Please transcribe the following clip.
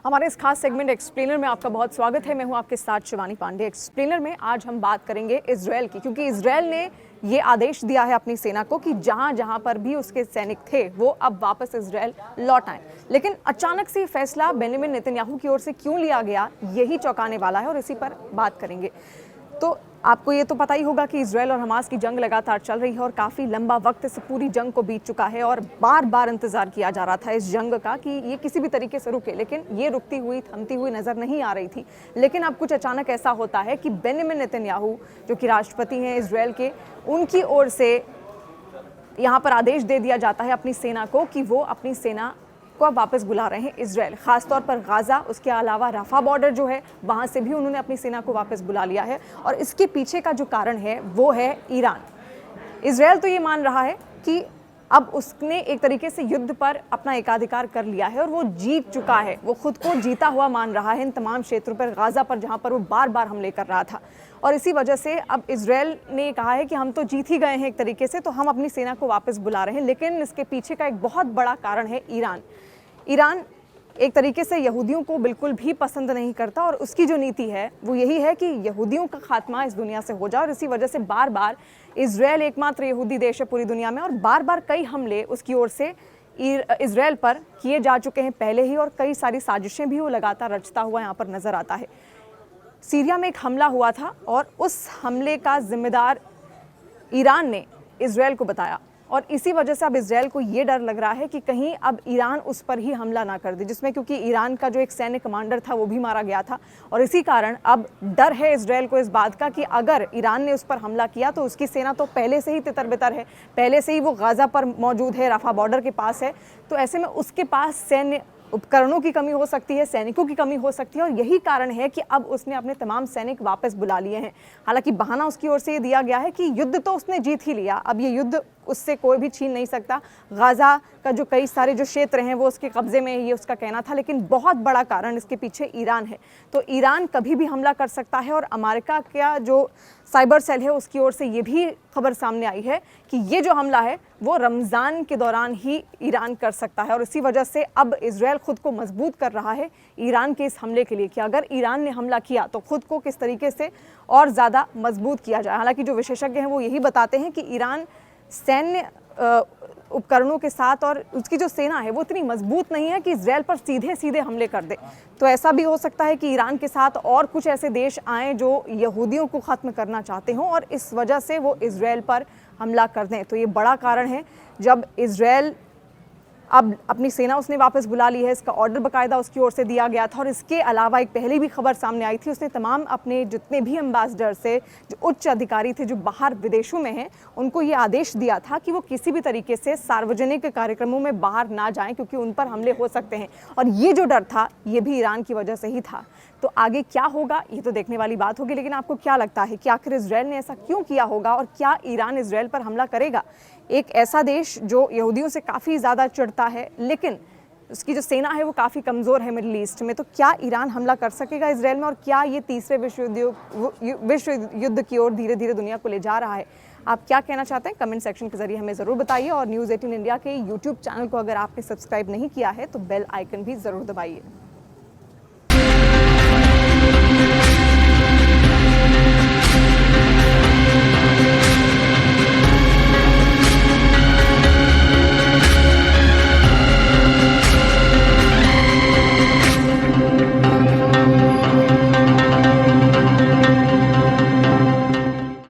हमारे इस खास सेगमेंट एक्सप्लेनर में आपका बहुत स्वागत है। मैं हूं आपके साथ शिवानी पांडे। एक्सप्लेनर में आज हम बात करेंगे इजरायल की, क्योंकि इजरायल ने ये आदेश दिया है अपनी सेना को कि जहां जहां पर भी उसके सैनिक थे वो अब वापस इजरायल लौट आए। लेकिन अचानक से फैसला बेंजामिन नेतन्याहू की ओर से क्यों लिया गया, यही चौंकाने वाला है और इसी पर बात करेंगे। तो आपको ये तो पता ही होगा कि इजरायल और हमास की जंग लगातार चल रही है और काफ़ी लंबा वक्त से पूरी जंग को बीत चुका है और बार बार इंतजार किया जा रहा था इस जंग का कि ये किसी भी तरीके से रुके, लेकिन ये रुकती हुई थमती हुई नज़र नहीं आ रही थी। लेकिन अब कुछ अचानक ऐसा होता है कि बेंजामिन नेतन्याहू जो कि राष्ट्रपति हैं इजरायल के, उनकी ओर से यहाँ पर आदेश दे दिया जाता है अपनी सेना को कि वो अपनी सेना को अब वापस बुला रहे हैं इजरायल, खासतौर पर गाजा, उसके अलावा रफा बॉर्डर जो है वहाँ से भी उन्होंने अपनी सेना को वापस बुला लिया है। और इसके पीछे का जो कारण है वो है ईरान। इजरायल तो ये मान रहा है कि अब उसने एक तरीके से युद्ध पर अपना एकाधिकार कर लिया है और वो जीत चुका है, वो खुद को जीता हुआ मान रहा है इन तमाम क्षेत्रों पर, गाजा पर जहाँ पर वो बार बार हमले कर रहा था। और इसी वजह से अब इजरायल ने कहा है कि हम तो जीत ही गए हैं एक तरीके से, तो हम अपनी सेना को वापस बुला रहे हैं। लेकिन इसके पीछे का एक बहुत बड़ा कारण है ईरान। ईरान एक तरीके से यहूदियों को बिल्कुल भी पसंद नहीं करता और उसकी जो नीति है वो यही है कि यहूदियों का खात्मा इस दुनिया से हो जाए। और इसी वजह से बार बार इजरायल एकमात्र यहूदी देश है पूरी दुनिया में और बार बार कई हमले उसकी ओर से इजरायल पर किए जा चुके हैं पहले ही, और कई सारी साजिशें भी वो लगातार रचता हुआ यहाँ पर नजर आता है। सीरिया में एक हमला हुआ था और उस हमले का जिम्मेदार ईरान ने इजरायल को बताया और इसी वजह से अब इजरायल को ये डर लग रहा है कि कहीं अब ईरान उस पर ही हमला ना कर दे, जिसमें क्योंकि ईरान का जो एक सैन्य कमांडर था वो भी मारा गया था। और इसी कारण अब डर है इजरायल को इस बात का कि अगर ईरान ने उस पर हमला किया तो उसकी सेना तो पहले से ही तितर-बितर है, पहले से ही वो गाजा पर मौजूद है, रफा बॉर्डर के पास है, तो ऐसे में उसके पास सैन्य उपकरणों की कमी हो सकती है, सैनिकों की कमी हो सकती है। और यही कारण है कि अब उसने अपने तमाम सैनिक वापस बुला लिए हैं। हालांकि बहाना उसकी ओर से ये दिया गया है कि युद्ध तो उसने जीत ही लिया, अब ये युद्ध उससे कोई भी छीन नहीं सकता। गाजा का जो कई सारे जो क्षेत्र हैं वो उसके कब्जे में है, ये उसका कहना था। लेकिन बहुत बड़ा कारण इसके पीछे ईरान है। तो ईरान कभी भी हमला कर सकता है और अमेरिका का जो साइबर सेल है उसकी ओर से ये भी खबर सामने आई है कि ये जो हमला है वो रमज़ान के दौरान ही ईरान कर सकता है। और इसी वजह से अब इजरायल खुद को मजबूत कर रहा है ईरान के इस हमले के लिए कि अगर ईरान ने हमला किया तो खुद को किस तरीके से और ज़्यादा मजबूत किया जाए। हालांकि जो विशेषज्ञ हैं वो यही बताते हैं कि ईरान सैन्य उपकरणों के साथ और उसकी जो सेना है वो इतनी मजबूत नहीं है कि इजरायल पर सीधे सीधे हमले कर दे। तो ऐसा भी हो सकता है कि ईरान के साथ और कुछ ऐसे देश आएँ जो यहूदियों को ख़त्म करना चाहते हों और इस वजह से वो इजरायल पर हमला कर दें। तो ये बड़ा कारण है जब इजरायल अब अपनी सेना उसने वापस बुला ली है, इसका ऑर्डर बाकायदा उसकी ओर से दिया गया था। और इसके अलावा एक पहले भी खबर सामने आई थी, उसने तमाम अपने जितने भी एम्बेसडर से, जो उच्च अधिकारी थे जो बाहर विदेशों में हैं, उनको ये आदेश दिया था कि वो किसी भी तरीके से सार्वजनिक कार्यक्रमों में बाहर ना जाएं क्योंकि उन पर हमले हो सकते हैं। और ये जो डर था ये भी ईरान की वजह से ही था। तो आगे क्या होगा ये तो देखने वाली बात होगी। लेकिन आपको क्या लगता है कि आखिर इजरायल ने ऐसा क्यों किया होगा और क्या ईरान इजरायल पर हमला करेगा? एक ऐसा देश जो यहूदियों से काफ़ी ज़्यादा चिढ़ता है लेकिन उसकी जो सेना है वो काफ़ी कमज़ोर है मिडल ईस्ट में, तो क्या ईरान हमला कर सकेगा इजरायल में? और क्या ये तीसरे विश्व युद्ध की ओर धीरे धीरे दुनिया को ले जा रहा है? आप क्या कहना चाहते हैं कमेंट सेक्शन के जरिए हमें ज़रूर बताइए। और न्यूज़ 18 इंडिया के यूट्यूब चैनल को अगर आपने सब्सक्राइब नहीं किया है तो बेल आइकन भी ज़रूर दबाइए।